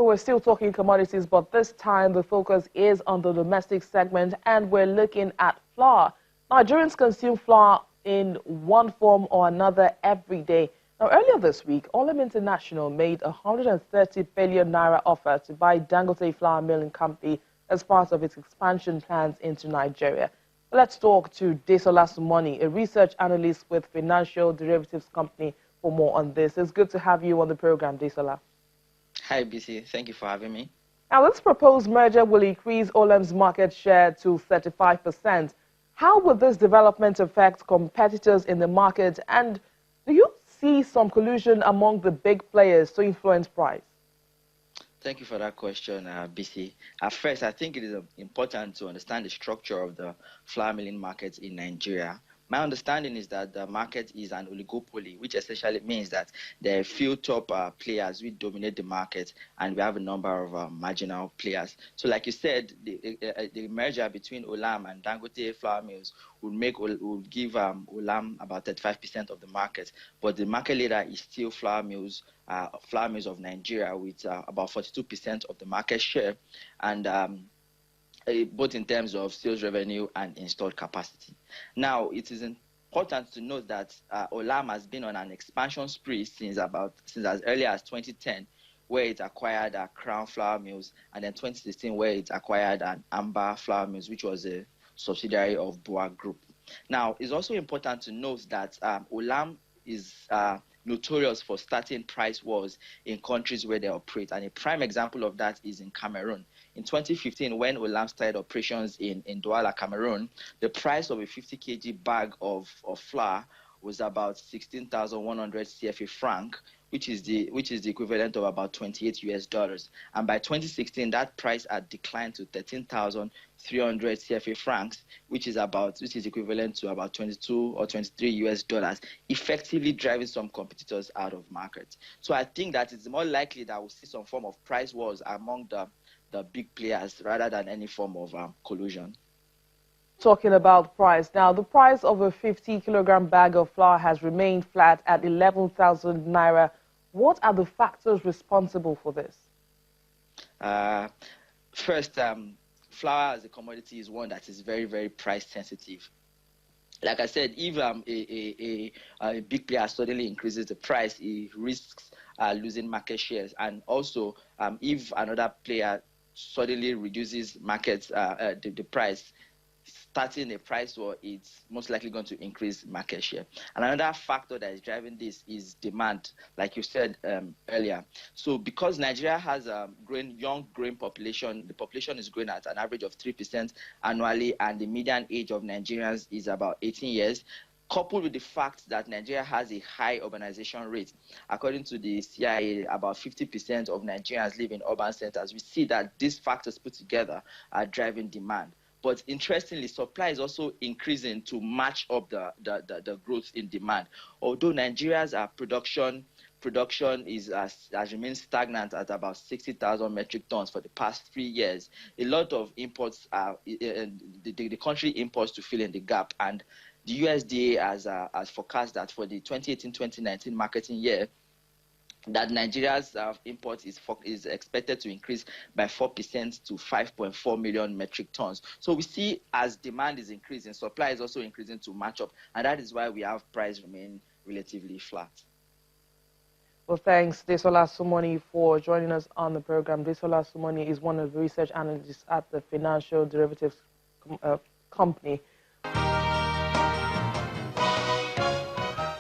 we're still talking commodities, but this time the focus is on the domestic segment, and we're looking at flour. Nigerians consume flour in one form or another every day. Now, earlier this week, Olam International made a 130 billion naira offer to buy Dangote flour milling company as part of its expansion plans into Nigeria. Let's talk to Desola Sumoni, a research analyst with financial derivatives company, for more on this. It's good to have you on the program, Desola. Hi, BC. Thank you for having me. Now, this proposed merger will increase Olam's market share to 35%. How will this development affect competitors in the market, and do you see some collusion among the big players to influence price? Thank you for that question, BC. At first, I think it is important to understand the structure of the flour milling market in Nigeria. My understanding is that the market is an oligopoly, which essentially means that there are few top players which dominate the market, and we have a number of marginal players. So, like you said, the merger between Olam and Dangote flour mills would give Olam about 35% of the market, but the market leader is still flour mills of Nigeria with about 42% of the market share, and both in terms of sales revenue and installed capacity. Now, it is important to note that Olam has been on an expansion spree since as early as 2010, where it acquired Crown Flour Mills, and then 2016, where it acquired Amber Flour Mills, which was a subsidiary of Boa Group. Now, it's also important to note that Olam is notorious for starting price wars in countries where they operate, and a prime example of that is in Cameroon. In 2015, when Olam started operations in Douala, Cameroon, the price of a 50 kg bag of flour was about 16,100 CFA franc, which is the equivalent of about $28 US. And by 2016, that price had declined to 13,300 CFA francs, which is equivalent to about 22 or 23 US, effectively driving some competitors out of market. So I think that it's more likely that we'll see some form of price wars among the big players rather than any form of collusion. Talking about price, now the price of a 50-kilogram bag of flour has remained flat at 11,000 naira. What are the factors responsible for this? First, flour as a commodity is one that is very, very price sensitive. Like I said, if a big player suddenly increases the price, it risks losing market shares. And also, if another player suddenly reduces the price, starting a price war, it's most likely going to increase market share. And another factor that is driving this is demand, like you said earlier. So because Nigeria has a young growing population, the population is growing at an average of 3% annually, and the median age of Nigerians is about 18 years. Coupled with the fact that Nigeria has a high urbanization rate. According to the CIA, about 50% of Nigerians live in urban centers. We see that these factors put together are driving demand. But interestingly, supply is also increasing to match up the growth in demand. Although Nigeria's production has remained stagnant at about 60,000 metric tons for the past 3 years, a lot of imports the country imports to fill in the gap, and the USDA has forecast that for the 2018-2019 marketing year, that Nigeria's import is expected to increase by 4% to 5.4 million metric tons. So we see as demand is increasing, supply is also increasing to match up, and that is why we have price remain relatively flat. Well, thanks, Desola Sumoni, for joining us on the program. Desola Sumoni is one of the research analysts at the financial derivatives company.